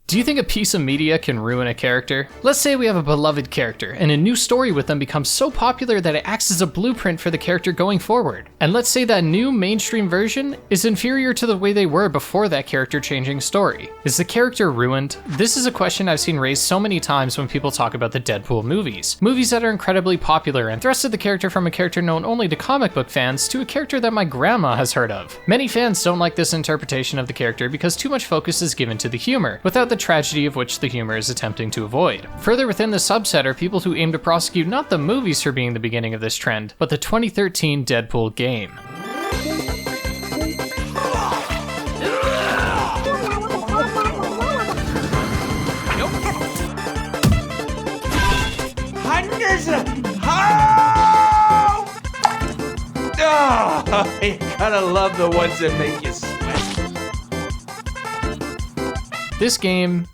Do you think a piece of media can ruin a character? Let's say we have a beloved character, and a new story with them becomes so popular that it acts as a blueprint for the character going forward. And let's say that new mainstream version is inferior to the way they were before that character changing story. Is the character ruined? This is a question I've seen raised so many times when people talk about the Deadpool movies. Movies that are incredibly popular and thrusted the character from a character known only to comic book fans to a character that my grandma has heard of. Many fans don't like this interpretation of the character because too much focus is given to the humor, without the tragedy of which the humor is attempting to avoid. Further within the subset are people who aim to prosecute not the movies for being the beginning of this trend, but the 2013 Deadpool game. Oh, you gotta love the ones that make you sweat. This game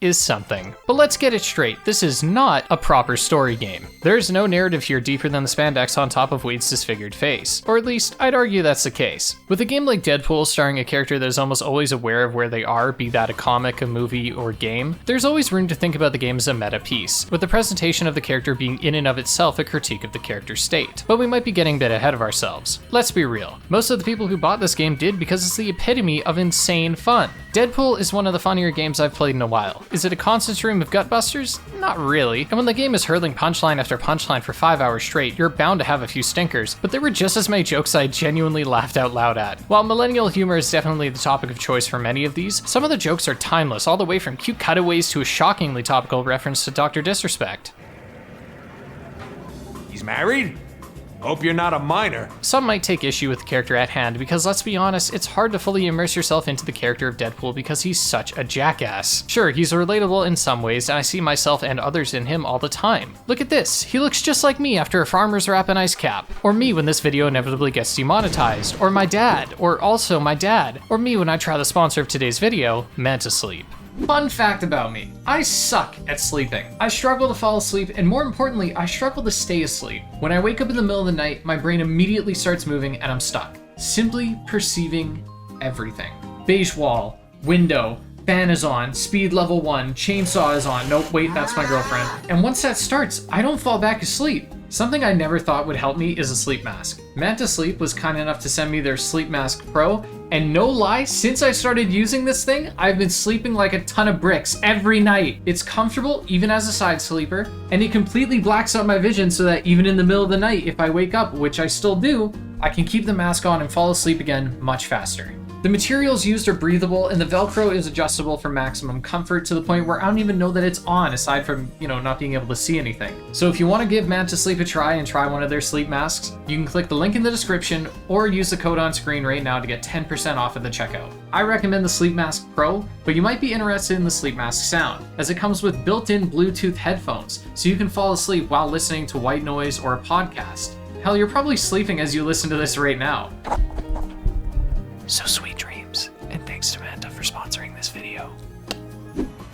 is something. But let's get it straight, this is not a proper story game. There's no narrative here deeper than the spandex on top of Wade's disfigured face. Or at least, I'd argue that's the case. With a game like Deadpool starring a character that is almost always aware of where they are, be that a comic, a movie, or game, there's always room to think about the game as a meta piece, with the presentation of the character being in and of itself a critique of the character's state. But we might be getting a bit ahead of ourselves. Let's be real, most of the people who bought this game did because it's the epitome of insane fun. Deadpool is one of the funnier games I've played in a while. Is it a constant stream of gutbusters? Not really. And when the game is hurling punchline after punchline for 5 hours straight, you're bound to have a few stinkers, but there were just as many jokes I genuinely laughed out loud at. While millennial humor is definitely the topic of choice for many of these, some of the jokes are timeless, all the way from cute cutaways to a shockingly topical reference to Dr. Disrespect. He's married? Hope you're not a minor. Some might take issue with the character at hand because, let's be honest, it's hard to fully immerse yourself into the character of Deadpool because he's such a jackass. Sure, he's relatable in some ways, and I see myself and others in him all the time. Look at this, he looks just like me after a farmer's wrap and ice cap. Or me when this video inevitably gets demonetized. Or my dad. Or also my dad. Or me when I try the sponsor of today's video, Manta Sleep. Fun fact about me, I suck at sleeping. I struggle to fall asleep, and more importantly, I struggle to stay asleep. When I wake up in the middle of the night, my brain immediately starts moving and I'm stuck. Simply perceiving everything. Beige wall, window, fan is on, speed level 1, chainsaw is on, nope, wait, that's my girlfriend. And once that starts, I don't fall back asleep. Something I never thought would help me is a sleep mask. Manta Sleep was kind enough to send me their Sleep Mask Pro, and no lie, since I started using this thing, I've been sleeping like a ton of bricks every night. It's comfortable, even as a side sleeper, and it completely blacks out my vision so that even in the middle of the night, if I wake up, which I still do, I can keep the mask on and fall asleep again much faster. The materials used are breathable, and the Velcro is adjustable for maximum comfort to the point where I don't even know that it's on, aside from, not being able to see anything. So if you want to give Manta Sleep a try and try one of their sleep masks, you can click the link in the description or use the code on screen right now to get 10% off at the checkout. I recommend the Sleep Mask Pro, but you might be interested in the Sleep Mask Sound, as it comes with built-in Bluetooth headphones, so you can fall asleep while listening to white noise or a podcast. Hell, you're probably sleeping as you listen to this right now. So sweet dreams, and thanks to Manta for sponsoring this video.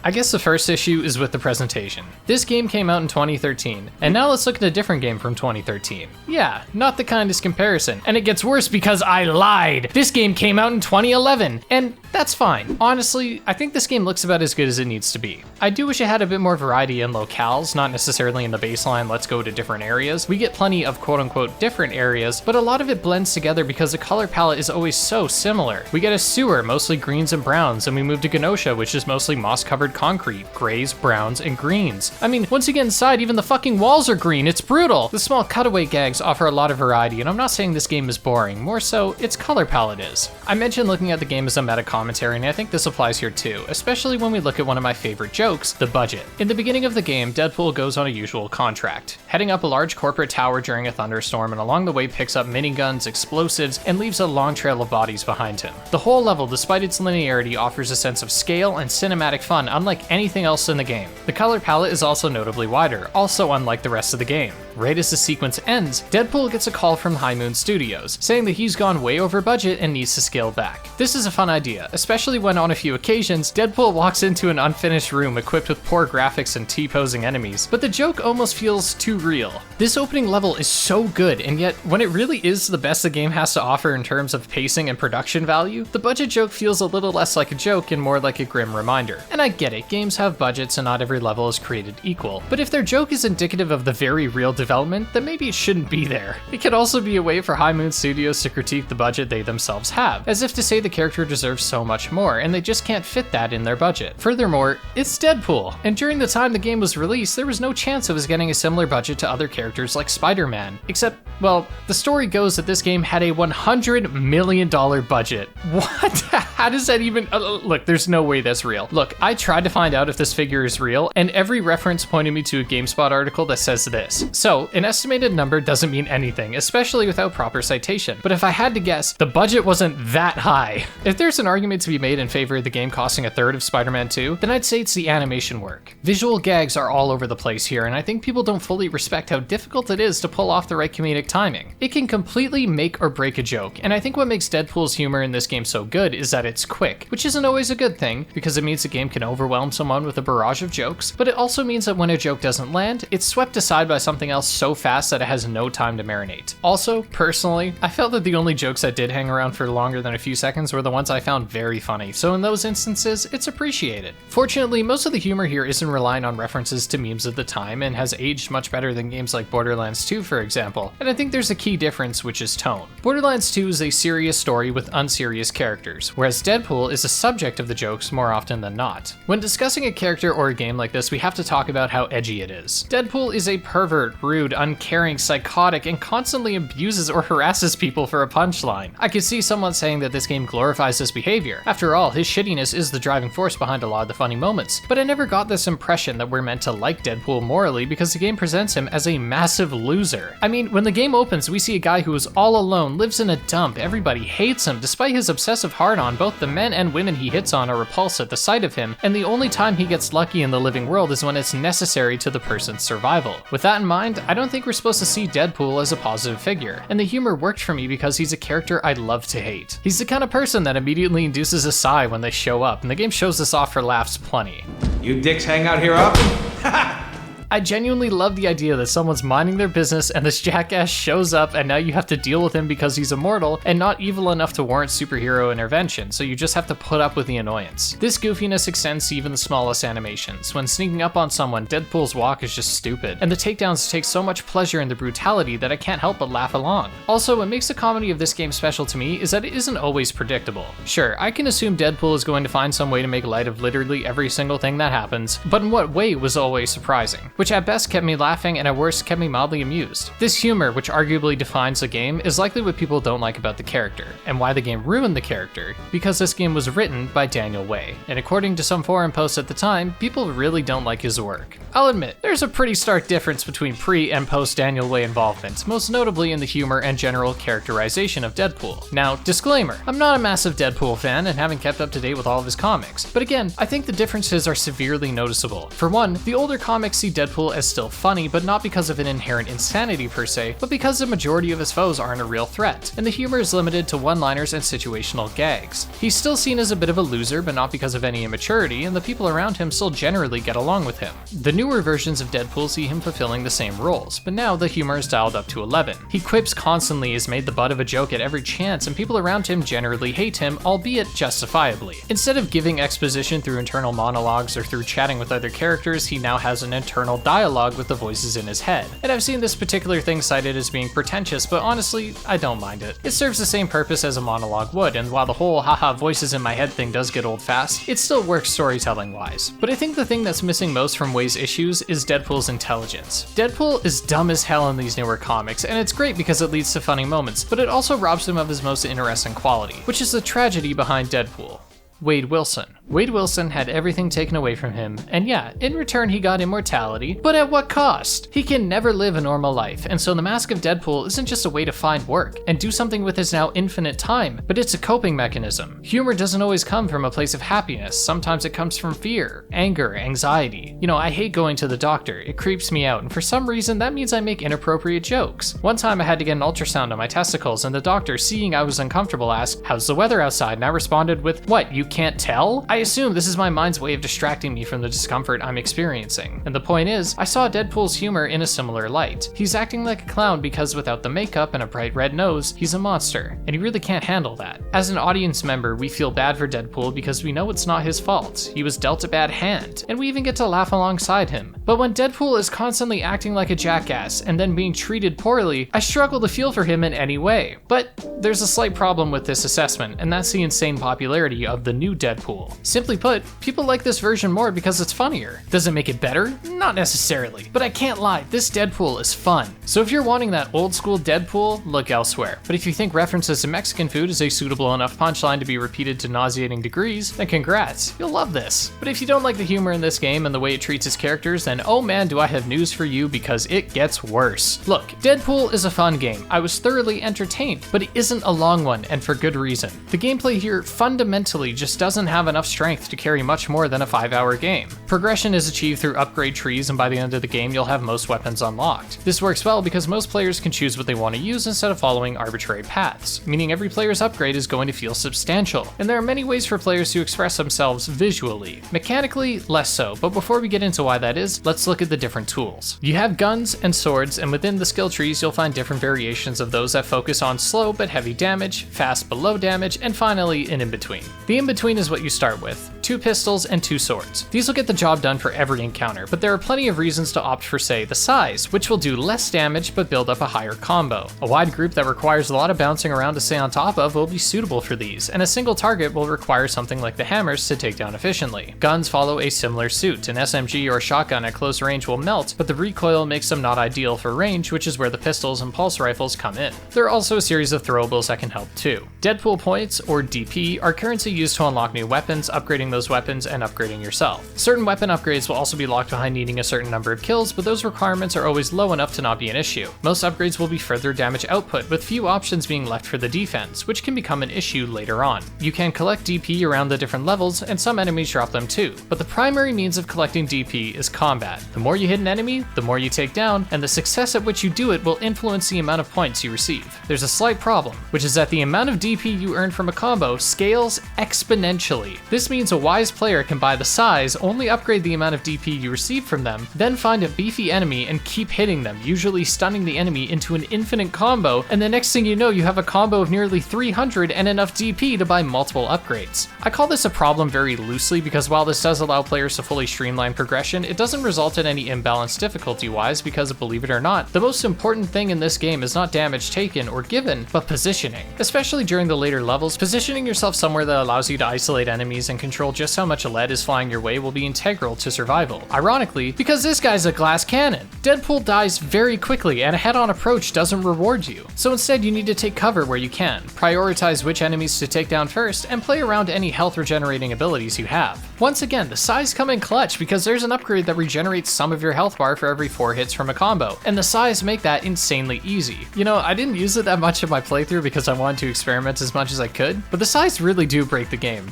I guess the first issue is with the presentation. This game came out in 2013, and now let's look at a different game from 2013. Yeah, not the kindest comparison, and it gets worse because I lied! This game came out in 2011, and that's fine. Honestly, I think this game looks about as good as it needs to be. I do wish it had a bit more variety in locales, not necessarily in the baseline, let's go to different areas. We get plenty of quote-unquote different areas, but a lot of it blends together because the color palette is always so similar. We get a sewer, mostly greens and browns, and we move to Genosha, which is mostly moss-covered concrete, grays, browns, and greens. I mean, once you get inside, even the fucking walls are green, it's brutal! The small cutaway gags offer a lot of variety, and I'm not saying this game is boring, more so, its color palette is. I mentioned looking at the game as a meta commentary, and I think this applies here too, especially when we look at one of my favorite jokes, the budget. In the beginning of the game, Deadpool goes on a usual contract, heading up a large corporate tower during a thunderstorm, and along the way picks up miniguns, explosives, and leaves a long trail of bodies behind him. The whole level, despite its linearity, offers a sense of scale and cinematic fun unlike anything else in the game. The color palette is also notably wider, also unlike the rest of the game. Right as the sequence ends, Deadpool gets a call from High Moon Studios, saying that he's gone way over budget and needs to scale back. This is a fun idea, especially when on a few occasions, Deadpool walks into an unfinished room equipped with poor graphics and T-posing enemies, but the joke almost feels too real. This opening level is so good, and yet, when it really is the best the game has to offer in terms of pacing and production value, the budget joke feels a little less like a joke and more like a grim reminder. And I get it, games have budgets and not every level is created equal, but if their joke is indicative of the very real development, then maybe it shouldn't be there. It could also be a way for High Moon Studios to critique the budget they themselves have, as if to say the character deserves so much more, and they just can't fit that in their budget. Furthermore, it's Deadpool, and during the time the game was released, there was no chance it was getting a similar budget to other characters like Spider-Man, except, well, the story goes that this game had a $100 million budget. What? How does that even, look, there's no way that's real. Look, I tried to find out if this figure is real, and every reference pointed me to a GameSpot article that says this. So, an estimated number doesn't mean anything, especially without proper citation. But if I had to guess, the budget wasn't that high. If there's an argument to be made in favor of the game costing a third of Spider-Man 2, then I'd say it's the animation work. Visual gags are all over the place here, and I think people don't fully respect how difficult it is to pull off the right comedic timing. It can completely make or break a joke, and I think what makes Deadpool's humor in this game so good is that it's quick, which isn't always a good thing, because it means the game can overwhelm someone with a barrage of jokes, but it also means that when a joke doesn't land, it's swept aside by something else so fast that it has no time to marinate. Also, personally, I felt that the only jokes that did hang around for longer than a few seconds were the ones I found very funny, so in those instances, it's appreciated. Fortunately, most of the humor here isn't relying on references to memes of the time and has aged much better than games like Borderlands 2, for example, and I think there's a key difference, which is tone. Borderlands 2 is a serious story with unserious characters, whereas Deadpool is the subject of the jokes more often than not. When discussing a character or a game like this, we have to talk about how edgy it is. Deadpool is a pervert, rude, uncaring, psychotic, and constantly abuses or harasses people for a punchline. I could see someone saying that this game glorifies this behavior. After all, his shittiness is the driving force behind a lot of the funny moments, but I never got this impression that we're meant to like Deadpool morally because the game presents him as a massive loser. I mean, when the game opens, we see a guy who is all alone, lives in a dump, everybody hates him, despite his obsessive hard-on, both the men and women he hits on are repulsed at the sight of him, and the only time he gets lucky in the living world is when it's necessary to the person's survival. With that in mind, I don't think we're supposed to see Deadpool as a positive figure, and the humor worked for me because he's a character I love to hate. He's the kind of person that immediately induces a sigh when they show up, and the game shows this off for laughs plenty. You dicks hang out here often? I genuinely love the idea that someone's minding their business and this jackass shows up and now you have to deal with him because he's immortal and not evil enough to warrant superhero intervention, so you just have to put up with the annoyance. This goofiness extends to even the smallest animations. When sneaking up on someone, Deadpool's walk is just stupid, and the takedowns take so much pleasure in the brutality that I can't help but laugh along. Also, what makes the comedy of this game special to me is that it isn't always predictable. Sure, I can assume Deadpool is going to find some way to make light of literally every single thing that happens, but in what way was always surprising, which at best kept me laughing and at worst kept me mildly amused. This humor, which arguably defines the game, is likely what people don't like about the character, and why the game ruined the character, because this game was written by Daniel Way, and according to some forum posts at the time, people really don't like his work. I'll admit, there's a pretty stark difference between pre and post Daniel Way involvement, most notably in the humor and general characterization of Deadpool. Now, disclaimer, I'm not a massive Deadpool fan and haven't kept up to date with all of his comics, but again, I think the differences are severely noticeable. For one, the older comics see Deadpool as still funny, but not because of an inherent insanity per se, but because the majority of his foes aren't a real threat, and the humor is limited to one-liners and situational gags. He's still seen as a bit of a loser, but not because of any immaturity, and the people around him still generally get along with him. The newer versions of Deadpool see him fulfilling the same roles, but now the humor is dialed up to 11. He quips constantly, is made the butt of a joke at every chance, and people around him generally hate him, albeit justifiably. Instead of giving exposition through internal monologues or through chatting with other characters, he now has an internal dialogue with the voices in his head. And I've seen this particular thing cited as being pretentious, but honestly, I don't mind it. It serves the same purpose as a monologue would, and while the whole haha voices in my head thing does get old fast, it still works storytelling wise. But I think the thing that's missing most from Way's issues is Deadpool's intelligence. Deadpool is dumb as hell in these newer comics, and it's great because it leads to funny moments, but it also robs him of his most interesting quality, which is the tragedy behind Deadpool. Wade Wilson. Wade Wilson had everything taken away from him, and yeah, in return he got immortality, but at what cost? He can never live a normal life, and so the Mask of Deadpool isn't just a way to find work and do something with his now infinite time, but it's a coping mechanism. Humor doesn't always come from a place of happiness, sometimes it comes from fear, anger, anxiety. You know, I hate going to the doctor, it creeps me out, and for some reason that means I make inappropriate jokes. One time I had to get an ultrasound on my testicles, and the doctor, seeing I was uncomfortable, asked, "How's the weather outside?" And I responded with, "What, you can't tell?" I assume this is my mind's way of distracting me from the discomfort I'm experiencing. And the point is, I saw Deadpool's humor in a similar light. He's acting like a clown because without the makeup and a bright red nose, he's a monster, and he really can't handle that. As an audience member, we feel bad for Deadpool because we know it's not his fault. He was dealt a bad hand, and we even get to laugh alongside him. But when Deadpool is constantly acting like a jackass and then being treated poorly, I struggle to feel for him in any way. But there's a slight problem with this assessment, and that's the insane popularity of the new Deadpool. Simply put, people like this version more because it's funnier. Does it make it better? Not necessarily, but I can't lie, this Deadpool is fun. So if you're wanting that old school Deadpool, look elsewhere. But if you think references to Mexican food is a suitable enough punchline to be repeated to nauseating degrees, then congrats, you'll love this. But if you don't like the humor in this game and the way it treats its characters, then oh man, do I have news for you, because it gets worse. Look, Deadpool is a fun game. I was thoroughly entertained, but it isn't a long one, and for good reason. The gameplay here fundamentally just doesn't have enough strength to carry much more than a 5-hour game. Progression is achieved through upgrade trees, and by the end of the game you'll have most weapons unlocked. This works well because most players can choose what they want to use instead of following arbitrary paths, meaning every player's upgrade is going to feel substantial, and there are many ways for players to express themselves visually. Mechanically, less so, but before we get into why that is, let's look at the different tools. You have guns and swords, and within the skill trees you'll find different variations of those that focus on slow but heavy damage, fast but low damage, and finally an in-between. The in-between is what you start with: 2 pistols and 2 swords. These will get the job done for every encounter, but there are plenty of reasons to opt for, say, the size, which will do less damage but build up a higher combo. A wide group that requires a lot of bouncing around to stay on top of will be suitable for these, and a single target will require something like the hammers to take down efficiently. Guns follow a similar suit. An SMG or shotgun at close range will melt, but the recoil makes them not ideal for range, which is where the pistols and pulse rifles come in. There are also a series of throwables that can help too. Deadpool points, or DP, are currency used to unlock new weapons, upgrading those weapons and upgrading yourself. Certain weapon upgrades will also be locked behind needing a certain number of kills, but those requirements are always low enough to not be an issue. Most upgrades will be further damage output, with few options being left for the defense, which can become an issue later on. You can collect DP around the different levels, and some enemies drop them too, but the primary means of collecting DP is combat. The more you hit an enemy, the more you take down, and the success at which you do it will influence the amount of points you receive. There's a slight problem, which is that the amount of DP you earn from a combo scales exponentially. This means a wise player can buy the size, only upgrade the amount of DP you receive from them, then find a beefy enemy and keep hitting them, usually stunning the enemy into an infinite combo, and the next thing you know you have a combo of nearly 300 and enough DP to buy multiple upgrades. I call this a problem very loosely because while this does allow players to fully streamline progression, it doesn't result in any imbalance difficulty-wise because, believe it or not, the most important thing in this game is not damage taken or given, but positioning. Especially during the later levels, positioning yourself somewhere that allows you to isolate enemies and control just how much lead is flying your way will be integral to survival. Ironically, because this guy's a glass cannon, Deadpool dies very quickly and a head-on approach doesn't reward you. So instead you need to take cover where you can, prioritize which enemies to take down first, and play around any health regenerating abilities you have. Once again, the size come in clutch because there's an upgrade that regenerates some of your health bar for every 4 hits from a combo, and the size make that insanely easy. You know, I didn't use it that much in my playthrough because I wanted to experiment as much as I could, but the size really do break the game.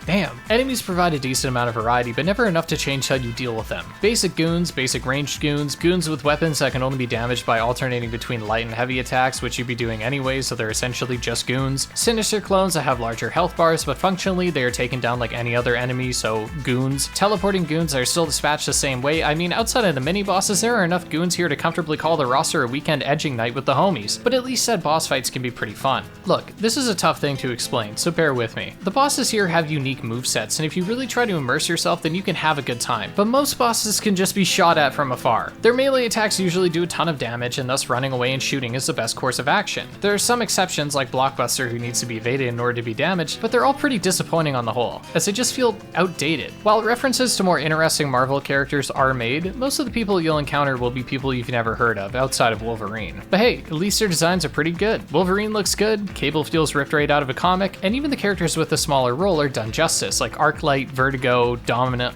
Damn. Enemies provide a decent amount of variety, but never enough to change how you deal with them. Basic goons, basic ranged goons, goons with weapons that can only be damaged by alternating between light and heavy attacks, which you'd be doing anyway, so they're essentially just goons. Sinister clones that have larger health bars, but functionally they are taken down like any other enemy, so goons. Teleporting goons that are still dispatched the same way. I mean, outside of the mini-bosses, there are enough goons here to comfortably call the roster a weekend edging night with the homies, but at least said boss fights can be pretty fun. Look, this is a tough thing to explain, so bear with me. The bosses here have unique movesets, and if you really try to immerse yourself, then you can have a good time. But most bosses can just be shot at from afar. Their melee attacks usually do a ton of damage, and thus running away and shooting is the best course of action. There are some exceptions like Blockbuster who needs to be evaded in order to be damaged, but they're all pretty disappointing on the whole, as they just feel outdated. While references to more interesting Marvel characters are made, most of the people you'll encounter will be people you've never heard of outside of Wolverine. But hey, at least their designs are pretty good. Wolverine looks good, Cable feels ripped right out of a comic, and even the characters with a smaller role are done justice, like Arclight, Vertigo, Dominant.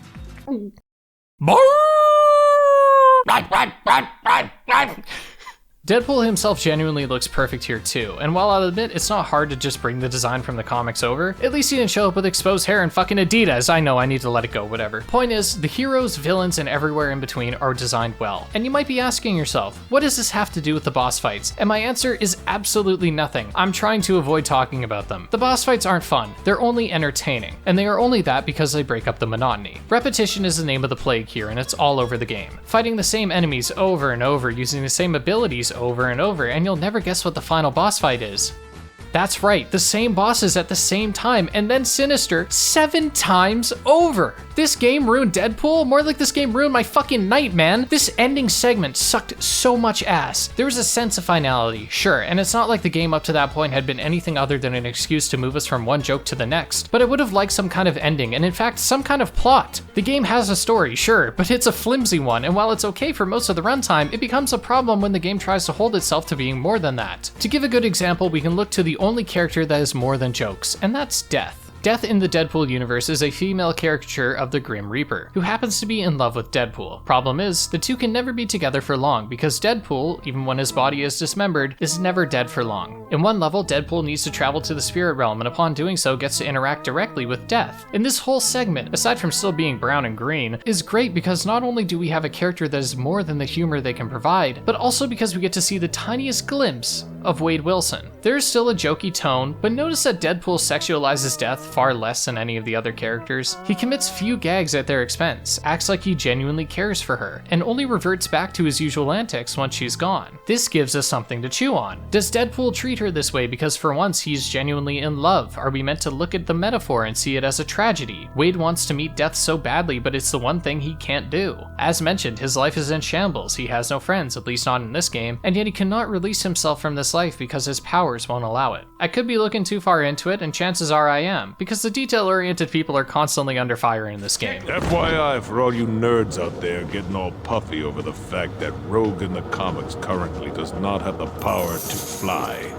Deadpool himself genuinely looks perfect here too, and while I'll admit it's not hard to just bring the design from the comics over, at least he didn't show up with exposed hair and fucking Adidas. I know, I need to let it go, whatever. Point is, the heroes, villains, and everywhere in between are designed well. And you might be asking yourself, what does this have to do with the boss fights? And my answer is absolutely nothing. I'm trying to avoid talking about them. The boss fights aren't fun, they're only entertaining, and they are only that because they break up the monotony. Repetition is the name of the plague here, and it's all over the game. Fighting the same enemies over and over, using the same abilities over and over, and you'll never guess what the final boss fight is. That's right, the same bosses at the same time, and then Sinister 7 times over. This game ruined Deadpool? More like this game ruined my fucking night, man. This ending segment sucked so much ass. There was a sense of finality, sure, and it's not like the game up to that point had been anything other than an excuse to move us from one joke to the next, but I would have liked some kind of ending, and in fact, some kind of plot. The game has a story, sure, but it's a flimsy one, and while it's okay for most of the runtime, it becomes a problem when the game tries to hold itself to being more than that. To give a good example, we can look to the only character that is more than jokes, and that's Death. Death in the Deadpool universe is a female caricature of the Grim Reaper, who happens to be in love with Deadpool. Problem is, the two can never be together for long, because Deadpool, even when his body is dismembered, is never dead for long. In one level, Deadpool needs to travel to the spirit realm, and upon doing so gets to interact directly with Death. And this whole segment, aside from still being brown and green, is great because not only do we have a character that is more than the humor they can provide, but also because we get to see the tiniest glimpse of Wade Wilson. There is still a jokey tone, but notice that Deadpool sexualizes Death far less than any of the other characters. He commits few gags at their expense, acts like he genuinely cares for her, and only reverts back to his usual antics once she's gone. This gives us something to chew on. Does Deadpool treat her this way because for once he's genuinely in love? Are we meant to look at the metaphor and see it as a tragedy? Wade wants to meet Death so badly, but it's the one thing he can't do. As mentioned, his life is in shambles, he has no friends, at least not in this game, and yet he cannot release himself from this life because his powers won't allow it. I could be looking too far into it, and chances are I am, because the detail-oriented people are constantly under fire in this game. FYI for all you nerds out there getting all puffy over the fact that Rogue in the comics currently does not have the power to fly.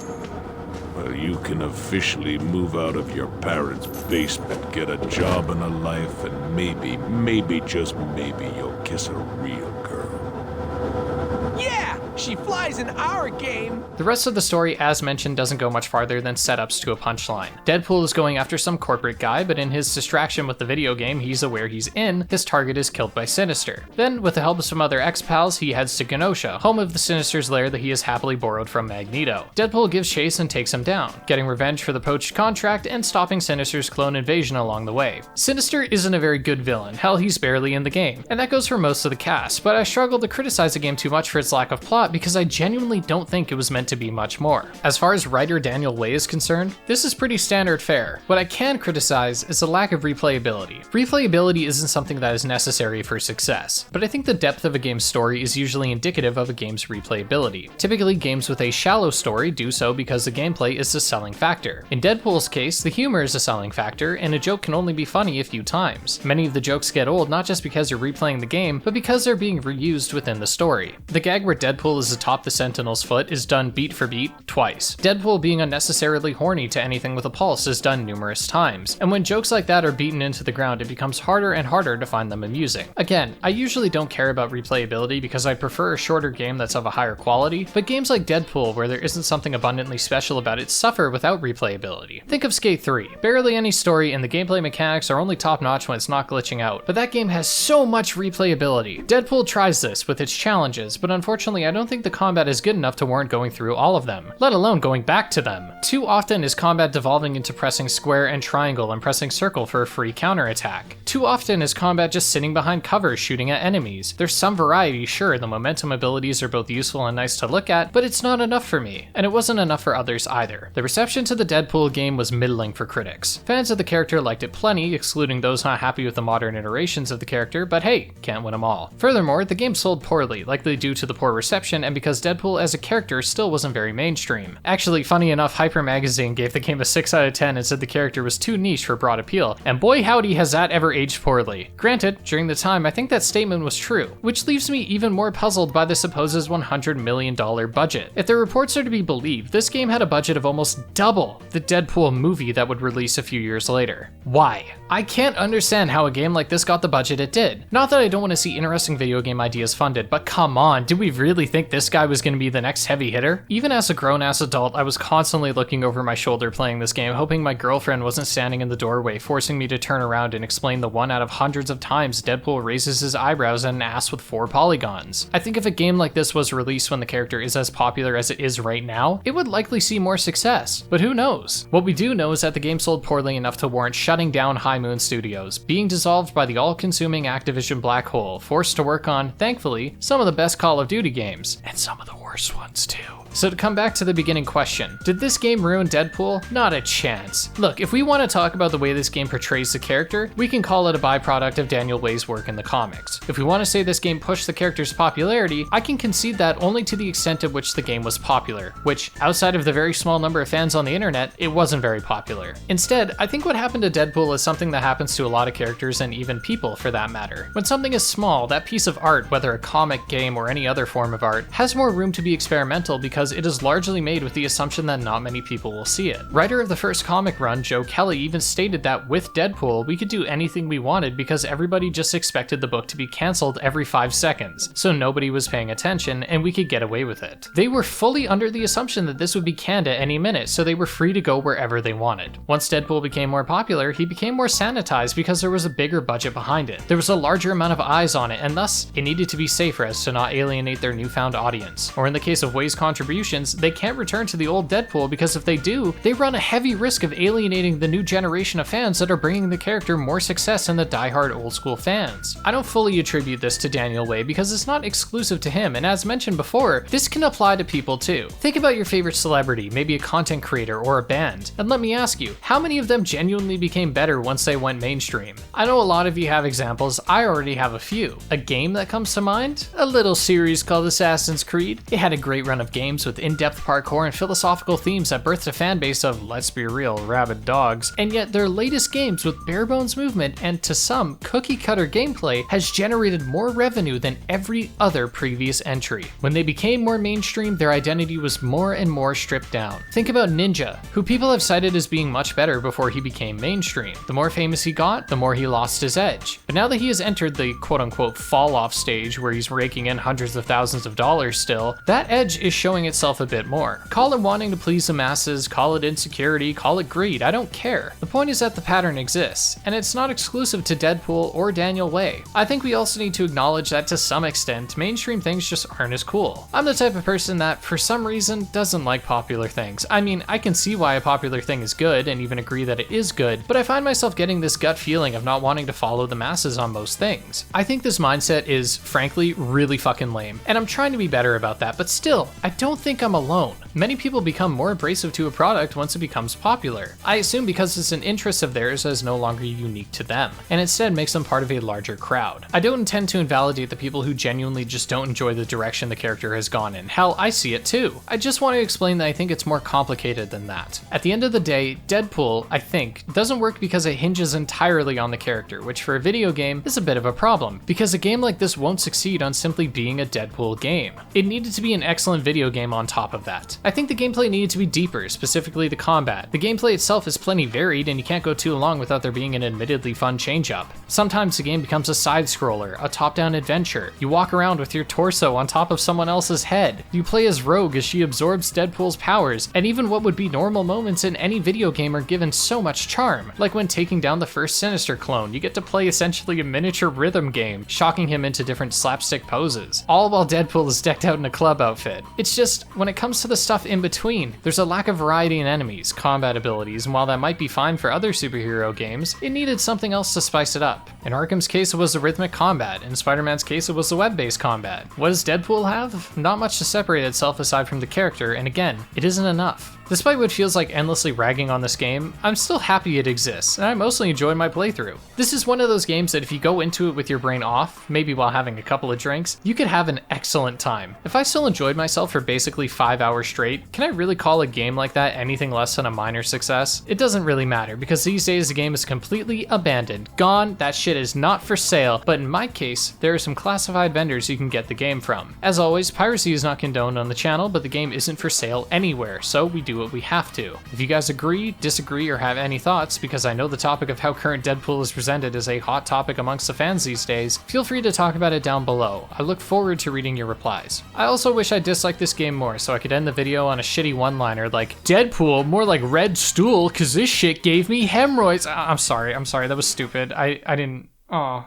Well, you can officially move out of your parents' basement, get a job and a life, and maybe, just maybe, you'll kiss a real girl. Yeah! She flies in our game! The rest of the story, as mentioned, doesn't go much farther than setups to a punchline. Deadpool is going after some corporate guy, but in his distraction with the video game he's aware he's in, his target is killed by Sinister. Then, with the help of some other ex-pals, he heads to Genosha, home of the Sinister's lair that he has happily borrowed from Magneto. Deadpool gives chase and takes him down, getting revenge for the poached contract and stopping Sinister's clone invasion along the way. Sinister isn't a very good villain, hell he's barely in the game, and that goes for most of the cast, but I struggle to criticize the game too much for its lack of plot because I genuinely don't think it was meant to be much more. As far as writer Daniel Way is concerned, this is pretty standard fare. What I can criticize is the lack of replayability. Replayability isn't something that is necessary for success, but I think the depth of a game's story is usually indicative of a game's replayability. Typically, games with a shallow story do so because the gameplay is the selling factor. In Deadpool's case, the humor is a selling factor, and a joke can only be funny a few times. Many of the jokes get old not just because you're replaying the game, but because they're being reused within the story. The gag where Deadpool is atop the Sentinel's foot is done beat for beat twice. Deadpool being unnecessarily horny to anything with a pulse is done numerous times, and when jokes like that are beaten into the ground, it becomes harder and harder to find them amusing. Again, I usually don't care about replayability because I prefer a shorter game that's of a higher quality, but games like Deadpool, where there isn't something abundantly special about it, suffer without replayability. Think of Skate 3. Barely any story, and the gameplay mechanics are only top-notch when it's not glitching out, but that game has so much replayability. Deadpool tries this with its challenges, but unfortunately I don't think the combat is good enough to warrant going through all of them, let alone going back to them. Too often is combat devolving into pressing square and triangle and pressing circle for a free counterattack. Too often is combat just sitting behind cover shooting at enemies. There's some variety, sure, the momentum abilities are both useful and nice to look at, but it's not enough for me, and it wasn't enough for others either. The reception to the Deadpool game was middling for critics. Fans of the character liked it plenty, excluding those not happy with the modern iterations of the character, but hey, can't win them all. Furthermore, the game sold poorly, likely due to the poor reception direction, and because Deadpool as a character still wasn't very mainstream. Actually, funny enough, Hyper Magazine gave the game a 6 out of 10 and said the character was too niche for broad appeal, and boy howdy has that ever aged poorly. Granted, during the time I think that statement was true, which leaves me even more puzzled by the supposed $100 million budget. If the reports are to be believed, this game had a budget of almost double the Deadpool movie that would release a few years later. Why? I can't understand how a game like this got the budget it did. Not that I don't want to see interesting video game ideas funded, but come on, did we really think this guy was going to be the next heavy hitter? Even as a grown-ass adult, I was constantly looking over my shoulder playing this game, hoping my girlfriend wasn't standing in the doorway, forcing me to turn around and explain the one out of hundreds of times Deadpool raises his eyebrows at an ass with 4 polygons. I think if a game like this was released when the character is as popular as it is right now, it would likely see more success, but who knows? What we do know is that the game sold poorly enough to warrant shutting down High Moon Studios, being dissolved by the all-consuming Activision black hole, forced to work on, thankfully, some of the best Call of Duty games, and some of the worst ones too. So to come back to the beginning question, did this game ruin Deadpool? Not a chance. Look, if we want to talk about the way this game portrays the character, we can call it a byproduct of Daniel Way's work in the comics. If we want to say this game pushed the character's popularity, I can concede that only to the extent at which the game was popular, which, outside of the very small number of fans on the internet, it wasn't very popular. Instead, I think what happened to Deadpool is something that happens to a lot of characters and even people for that matter. When something is small, that piece of art, whether a comic, game, or any other form of art, has more room to be experimental because it is largely made with the assumption that not many people will see it. Writer of the first comic run, Joe Kelly, even stated that with Deadpool, we could do anything we wanted because everybody just expected the book to be cancelled every 5 seconds, so nobody was paying attention and we could get away with it. They were fully under the assumption that this would be canned at any minute, so they were free to go wherever they wanted. Once Deadpool became more popular, he became more sanitized because there was a bigger budget behind it. There was a larger amount of eyes on it, and thus, it needed to be safer as to not alienate their newfound audience. Or in the case of Way's contributions, they can't return to the old Deadpool because if they do, they run a heavy risk of alienating the new generation of fans that are bringing the character more success than the diehard old school fans. I don't fully attribute this to Daniel Way because it's not exclusive to him, and as mentioned before, this can apply to people too. Think about your favorite celebrity, maybe a content creator or a band, and let me ask you, how many of them genuinely became better once they went mainstream? I know a lot of you have examples, I already have a few. A game that comes to mind? A little series called Assassin's Creed. It had a great run of games with in-depth parkour and philosophical themes that birthed a fan base of, let's be real, rabid dogs, and yet their latest games with bare-bones movement and, to some, cookie-cutter gameplay has generated more revenue than every other previous entry. When they became more mainstream, their identity was more and more stripped down. Think about Ninja, who people have cited as being much better before he became mainstream. The more famous he got, the more he lost his edge. But now that he has entered the quote-unquote fall-off stage where he's raking in hundreds of thousands of dollars still, that edge is showing itself a bit more. Call it wanting to please the masses, call it insecurity, call it greed, I don't care. The point is that the pattern exists, and it's not exclusive to Deadpool or Daniel Way. I think we also need to acknowledge that to some extent, mainstream things just aren't as cool. I'm the type of person that, for some reason, doesn't like popular things. I mean, I can see why a popular thing is good, and even agree that it is good, but I find myself getting this gut feeling of not wanting to follow the masses on most things. I think this mindset is, frankly, really fucking lame, and I'm trying to be better about that, but still, I don't think I'm alone. Many people become more abrasive to a product once it becomes popular. I assume because it's an interest of theirs that is no longer unique to them, and instead makes them part of a larger crowd. I don't intend to invalidate the people who genuinely just don't enjoy the direction the character has gone in. Hell, I see it too. I just want to explain that I think it's more complicated than that. At the end of the day, Deadpool, I think, doesn't work because it hinges entirely on the character, which for a video game is a bit of a problem, because a game like this won't succeed on simply being a Deadpool game. It needed to be an excellent video game on top of that. I think the gameplay needed to be deeper, specifically the combat. The gameplay itself is plenty varied, and you can't go too long without there being an admittedly fun change-up. Sometimes the game becomes a side-scroller, a top-down adventure. You walk around with your torso on top of someone else's head. You play as Rogue as she absorbs Deadpool's powers, and even what would be normal moments in any video game are given so much charm. Like when taking down the first Sinister clone, you get to play essentially a miniature rhythm game, shocking him into different slapstick poses, all while Deadpool is decked out in a club outfit. It's just, when it comes to the stuff in between, there's a lack of variety in enemies, combat abilities, and while that might be fine for other superhero games, it needed something else to spice it up. In Arkham's case, it was the rhythmic combat. In Spider-Man's case, it was the web-based combat. What does Deadpool have? Not much to separate itself aside from the character, and again, it isn't enough. Despite what feels like endlessly ragging on this game, I'm still happy it exists, and I mostly enjoy my playthrough. This is one of those games that if you go into it with your brain off, maybe while having a couple of drinks, you could have an excellent time. If I still still enjoyed myself for basically 5 hours straight, can I really call a game like that anything less than a minor success? It doesn't really matter, because these days the game is completely abandoned, gone, that shit is not for sale, but in my case, there are some classified vendors you can get the game from. As always, piracy is not condoned on the channel, but the game isn't for sale anywhere, so we do what we have to. If you guys agree, disagree, or have any thoughts, because I know the topic of how current Deadpool is presented is a hot topic amongst the fans these days, feel free to talk about it down below. I look forward to reading your replies. I also wish I disliked this game more so I could end the video on a shitty one-liner like, Deadpool, more like red stool, cause this shit gave me hemorrhoids. I'm sorry, that was stupid. I didn't, oh,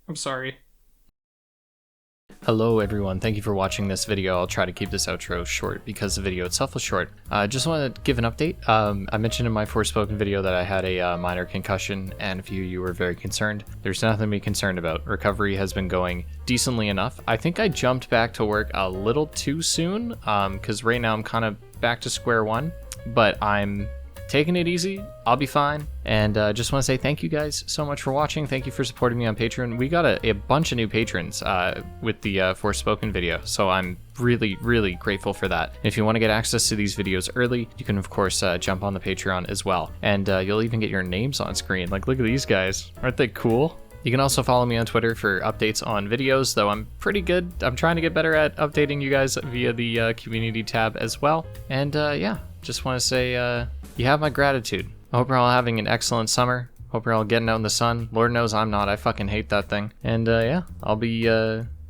I'm sorry. Hello everyone, thank you for watching this video. I'll try to keep this outro short because the video itself was short. Just want to give an update. I mentioned in my Forspoken video that I had a minor concussion and a few of you were very concerned. There's nothing to be concerned about. Recovery has been going decently enough. I think I jumped back to work a little too soon because right now I'm kind of back to square one, but I'm taking it easy. I'll be fine. And just want to say thank you guys so much for watching. Thank you for supporting me on Patreon. We got a bunch of new patrons with the Forspoken video, so I'm really, really grateful for that. If you want to get access to these videos early, you can of course jump on the Patreon as well. And you'll even get your names on screen. Like, look at these guys. Aren't they cool? You can also follow me on Twitter for updates on videos, though I'm pretty good. I'm trying to get better at updating you guys via the community tab as well. And yeah, just want to say you have my gratitude. I hope you're all having an excellent summer. Hope you're all getting out in the sun. Lord knows I'm not. I fucking hate that thing. And yeah, I'll be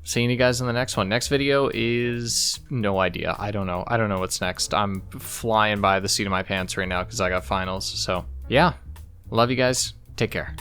seeing you guys in the next one. Next video is no idea. I don't know. I don't know what's next. I'm flying by the seat of my pants right now because I got finals. So yeah, love you guys. Take care.